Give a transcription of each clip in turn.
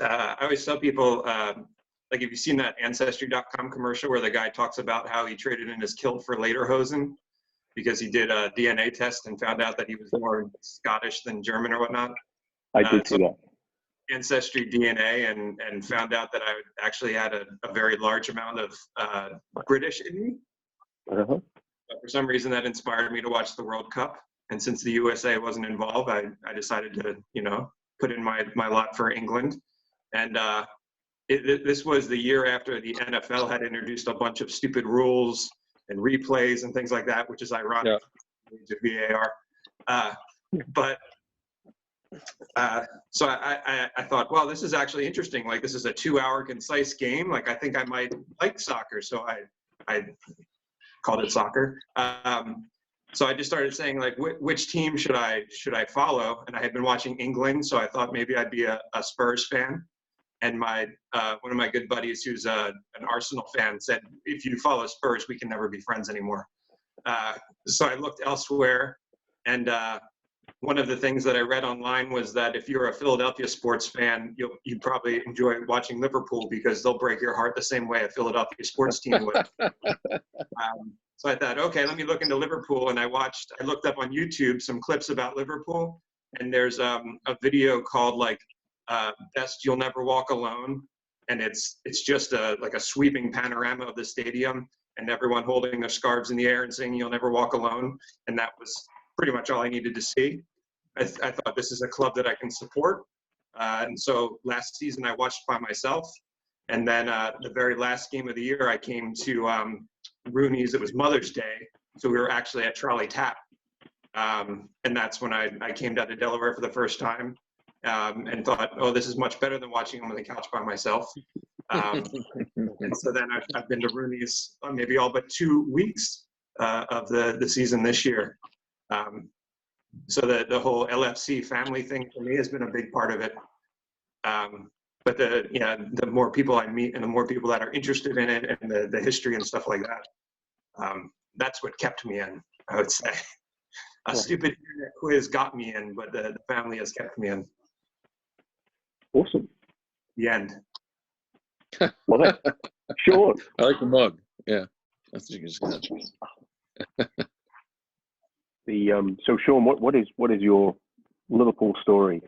I always tell people, like, if you've seen that Ancestry.com commercial where the guy talks about how he traded in his kilt for lederhosen because he did a DNA test and found out that he was more Scottish than German or whatnot. I did see that. Ancestry DNA and found out that I actually had a very large amount of British in me. Uh-huh. But for some reason, that inspired me to watch the World Cup. And since the USA wasn't involved, I decided to, put in my lot for England. And this was the year after the NFL had introduced a bunch of stupid rules and replays and things like that, which is ironic to VAR. So I thought, well, this is actually interesting. Like, this is a 2-hour concise game. Like, I think I might like soccer. So I called it soccer. So I just started saying, like, which team should I follow? And I had been watching England, so I thought maybe I'd be a Spurs fan. And one of my good buddies, who's an Arsenal fan, said, if you follow Spurs, we can never be friends anymore. So I looked elsewhere, and one of the things that I read online was that if you're a Philadelphia sports fan, you'd probably enjoy watching Liverpool because they'll break your heart the same way a Philadelphia sports team would. So I thought, okay, let me look into Liverpool, and I looked up on YouTube some clips about Liverpool, and there's a video called Best You'll Never Walk Alone, and it's just like a sweeping panorama of the stadium and everyone holding their scarves in the air and saying you'll never walk alone, and that was pretty much all I needed to see. I thought, this is a club that I can support, and so last season I watched by myself, and then the very last game of the year I came to Rooney's. It was Mother's Day, so we were actually at Trolley Tap, and that's when I came down to Delaware for the first time, and thought, oh, this is much better than watching them on the couch by myself. And so then I've been to Rooney's maybe all but 2 weeks of the season this year. So the whole LFC family thing for me has been a big part of it. But the more people I meet and the more people that are interested in it and the history and stuff like that, that's what kept me in, I would say. A stupid internet quiz got me in, but the family has kept me in. Awesome. The end. Well, sure. I like the mug. Yeah. That's a good. So Sean, what is your Liverpool story?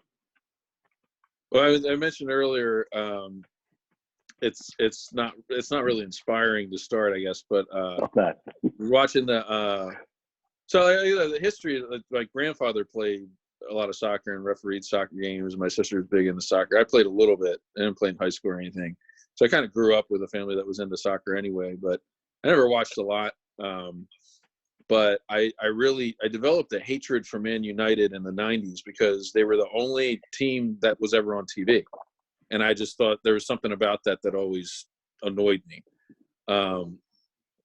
Well, I mentioned earlier, it's not really inspiring to start, I guess, but watching the history. My grandfather played a lot of soccer and refereed soccer games. My sister was big into soccer. I played a little bit. I didn't play in high school or anything, so I kind of grew up with a family that was into soccer anyway. But I never watched a lot. But I developed a hatred for Man United in the 90s because they were the only team that was ever on TV. And I just thought there was something about that always annoyed me.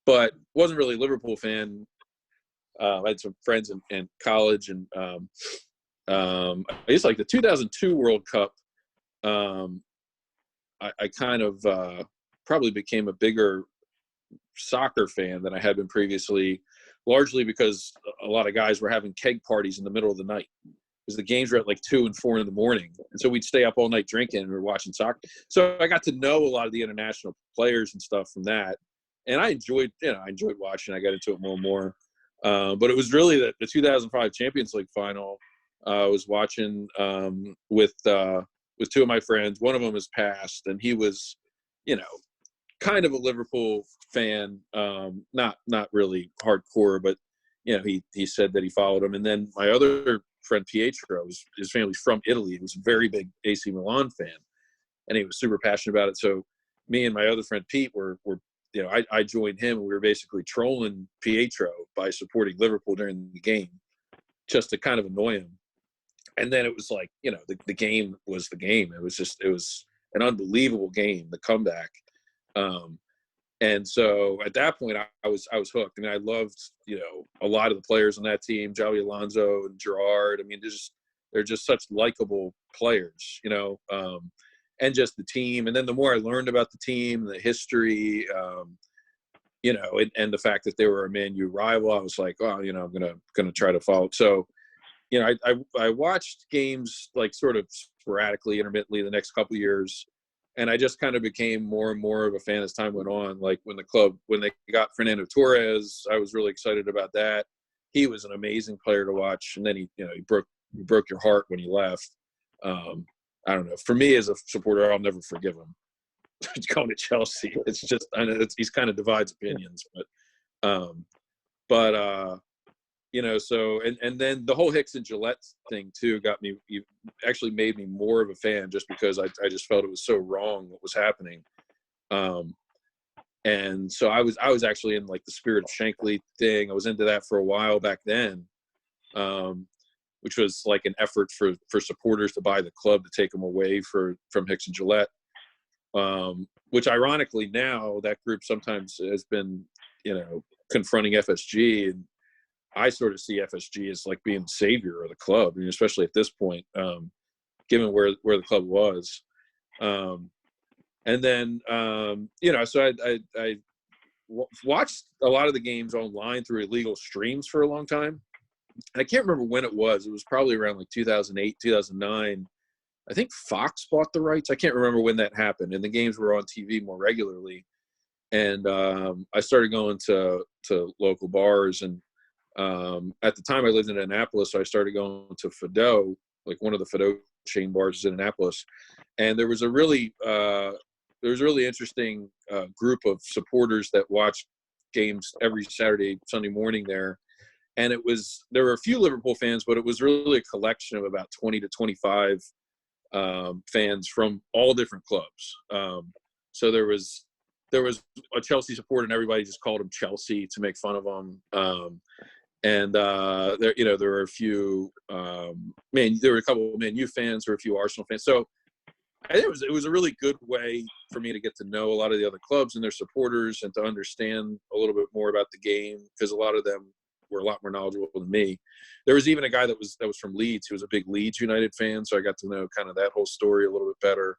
But wasn't really a Liverpool fan. I had some friends in college, and I guess like the 2002 World Cup, I kind of probably became a bigger soccer fan than I had been previously, largely because a lot of guys were having keg parties in the middle of the night because the games were at like 2 and 4 in the morning. And so we'd stay up all night drinking and we were watching soccer. So I got to know a lot of the international players and stuff from that. And I enjoyed watching. I got into it more and more. But it was really the 2005 Champions League final. I was watching with 2 of my friends. One of them has passed, and he was, kind of a Liverpool fan, not really hardcore, but he said that he followed him. And then my other friend Pietro, his family's from Italy. He was a very big AC Milan fan, and he was super passionate about it. So me and my other friend Pete were I joined him, and we were basically trolling Pietro by supporting Liverpool during the game, just to kind of annoy him. And then it was like, the game was the game. It was an unbelievable game, the comeback. And so at that point I was hooked. I mean, I loved, a lot of the players on that team, Joey Alonso and Gerrard. I mean, they're just such likable players, and just the team. And then the more I learned about the team, the history, and the fact that they were a Man U rival, I was like, oh, I'm gonna try to follow. So I watched games like sort of sporadically, intermittently the next couple of years, and I just kind of became more and more of a fan as time went on. Like when they got Fernando Torres, I was really excited about that. He was an amazing player to watch, and then he broke your heart when he left. I don't know. For me as a supporter, I'll never forgive him going to Chelsea. It's just, I know he's kind of divides opinions, but so and then the whole Hicks and Gillette thing too actually made me more of a fan, just because I just felt it was so wrong what was happening. And so I was actually in like the Spirit of Shankly thing. I was into that for a while back then, which was like an effort for supporters to buy the club to take them away from Hicks and Gillette. Which ironically now that group sometimes has been, confronting FSG, and I sort of see FSG as like being the savior of the club, I mean, especially at this point, given where the club was. And then, so I watched a lot of the games online through illegal streams for a long time. I can't remember when it was. It was probably around like 2008, 2009. I think Fox bought the rights. I can't remember when that happened. And the games were on TV more regularly. And I started going to local bars. And at the time I lived in Annapolis, so I started going to Fido, like one of the Fido chain bars in Annapolis. And there was a really interesting group of supporters that watched games every Saturday, Sunday morning there. And there were a few Liverpool fans, but it was really a collection of about 20 to 25 fans from all different clubs. So there was a Chelsea supporter, and everybody just called him Chelsea to make fun of him. And there were a few there were a couple of Man U fans, or a few Arsenal fans. So I think it was a really good way for me to get to know a lot of the other clubs and their supporters, and to understand a little bit more about the game, because a lot of them were a lot more knowledgeable than me. There was even a guy that was from Leeds. He was a big Leeds United fan, so I got to know kind of that whole story a little bit better.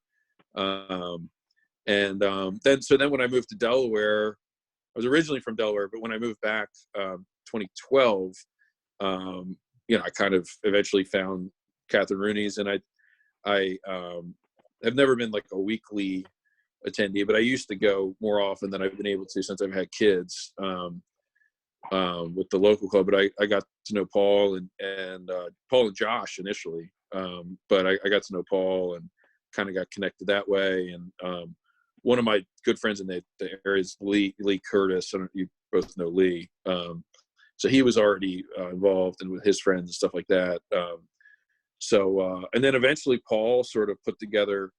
Then when I moved to Delaware, I was originally from Delaware, but when I moved back 2012, I kind of eventually found Catherine Rooney's, and I have never been like a weekly attendee, but I used to go more often than I've been able to since I've had kids. With the local club, but I got to know Paul and Paul and Josh initially, but I got to know Paul and kind of got connected that way. And one of my good friends in the area is Lee Curtis. You both know Lee, so he was already involved and with his friends and stuff like that. And then eventually Paul sort of put together,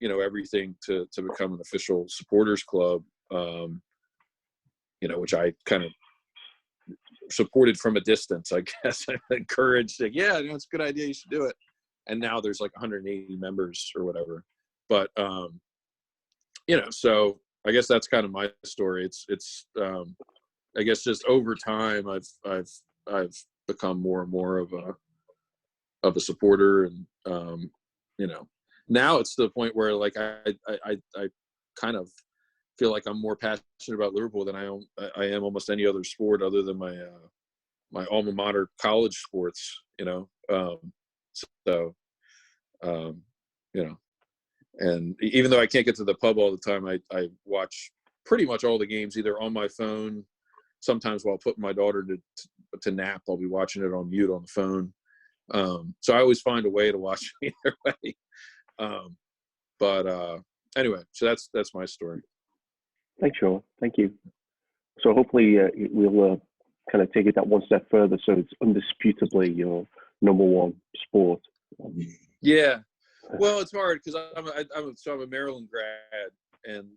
everything to become an official supporters club. Which I kind of supported from a distance, I guess. I encouraged, yeah, it's a good idea, you should do it. And now there's like 180 members or whatever. But, so I guess that's kind of my story. It's I guess just over time, I've become more and more of a supporter. And, now it's to the point where like I kind of feel like I'm more passionate about Liverpool than I am almost any other sport other than my alma mater college sports, and even though I can't get to the pub all the time, I watch pretty much all the games either on my phone. Sometimes while putting my daughter to nap, I'll be watching it on mute on the phone. So I always find a way to watch either way. Anyway, so that's my story. Thanks, Sean. Thank you. So hopefully we'll kind of take it that one step further, so it's undisputably your number one sport. Yeah. Well, it's hard because I'm a Maryland grad, and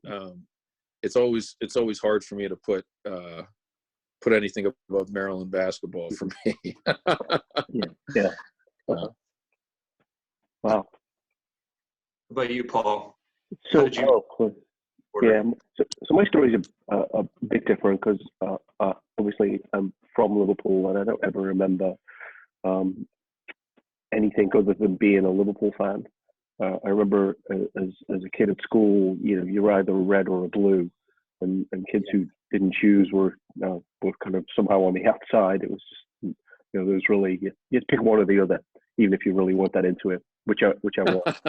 it's always hard for me to put anything above Maryland basketball for me. Yeah. Wow. How about you, Paul? So, How did you so my story is a bit different, because obviously I'm from Liverpool, and I don't ever remember anything other than being a Liverpool fan. I remember as a kid at school, you're either a red or a blue, and kids who didn't choose were kind of somehow on the outside. It there's really you pick one or the other, even if you really weren't that into it, which I was.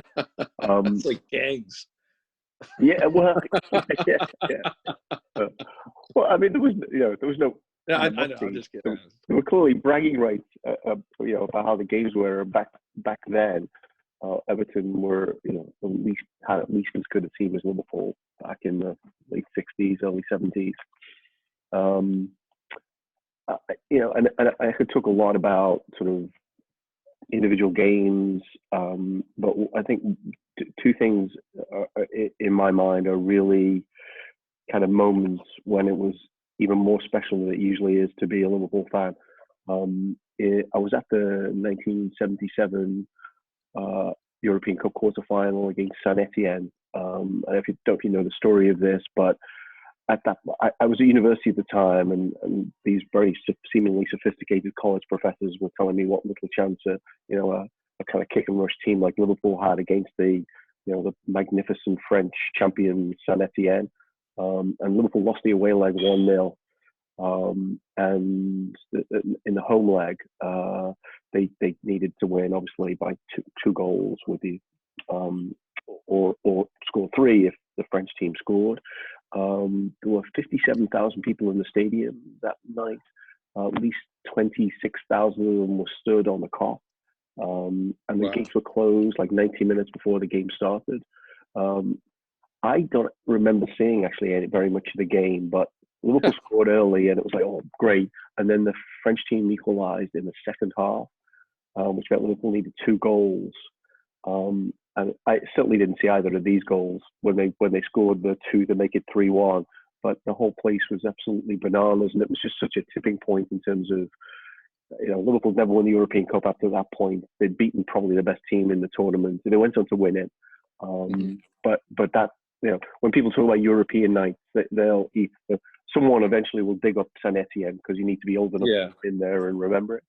It's like gangs. Yeah, well, yeah. Well, I mean, there was no Yeah, I know. animosity. I'm just kidding. There were clearly bragging rights, about how the games were back then. Everton were, had at least as good a team as Liverpool back in the late '60s, early '70s. And I could talk a lot about sort of individual games, but I think two things in my mind are really kind of moments when it was even more special than it usually is to be a Liverpool fan. I was at the 1977 European Cup quarter-final against Saint Etienne. I don't know if you know the story of this, but at that, I was at university at the time, and these very seemingly sophisticated college professors were telling me what little chance a kind of kick and rush team like Liverpool had against the magnificent French champion Saint Etienne. And Liverpool lost the away leg 1-0. And in the home leg, they needed to win, obviously, by two goals with the or score 3 if the French team scored. There were 57,000 people in the stadium that night. At least 26,000 of them were stood on the Kop. And the gates were closed like 90 minutes before the game started. I don't remember seeing actually very much of the game, but Liverpool scored early and it was like, oh, great. And then the French team equalized in the second half, which meant Liverpool needed 2 goals. And I certainly didn't see either of these goals when they scored the 2 to make it 3-1. But the whole place was absolutely bananas, and it was just such a tipping point in terms of, Liverpool never won the European Cup after that point. They'd beaten probably the best team in the tournament, and they went on to win it. But that, when people talk about European nights, someone eventually will dig up Saint Etienne because you need to be old enough to be in there and remember it.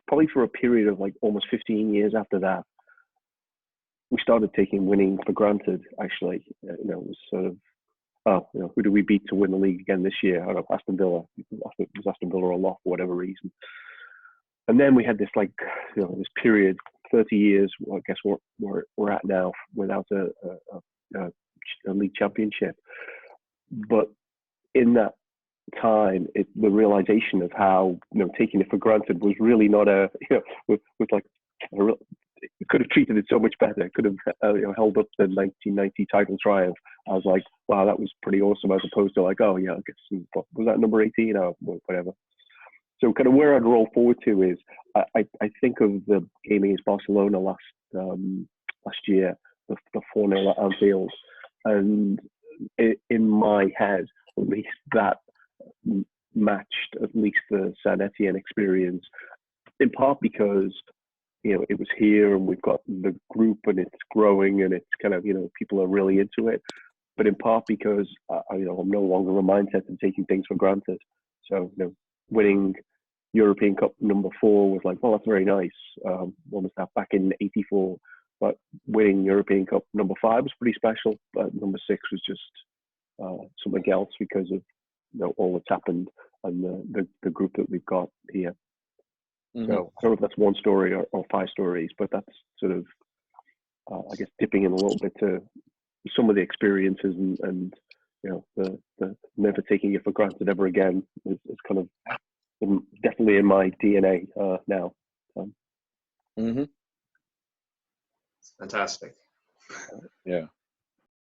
Probably for a period of like almost 15 years after that, we started taking winning for granted. Actually, it was sort of, who do we beat to win the league again this year? I don't know, Aston Villa. It was Aston Villa or Loft for whatever reason. And then we had this this period, 30 years, I guess we're at now, without a league championship. But in that time, the realization of how taking it for granted was really not it could have treated it so much better. It could have held up the 1990 title triumph. I was like, wow, that was pretty awesome, as opposed to like, oh yeah, I guess was that number 18 or whatever. So kind of where I'd roll forward to is I think of the game against Barcelona last year, the 4-0 at Anfield, and in my head, at least that matched at least the Saint Etienne experience, in part because it was here and we've got the group and it's growing and it's kind of people are really into it, but in part because I'm no longer a mindset of taking things for granted. So winning European Cup number 4 was like, well, that's very nice. When was that? Back in '84. But winning European Cup number 5 was pretty special. But number 6 was just something else because of all that's happened and the group that we've got here. Mm-hmm. So I don't know if that's one story or 5 stories, but that's sort of, I guess, dipping in a little bit to some of the experiences and the never taking it for granted ever again is kind of definitely in my DNA now. Fantastic. Yeah.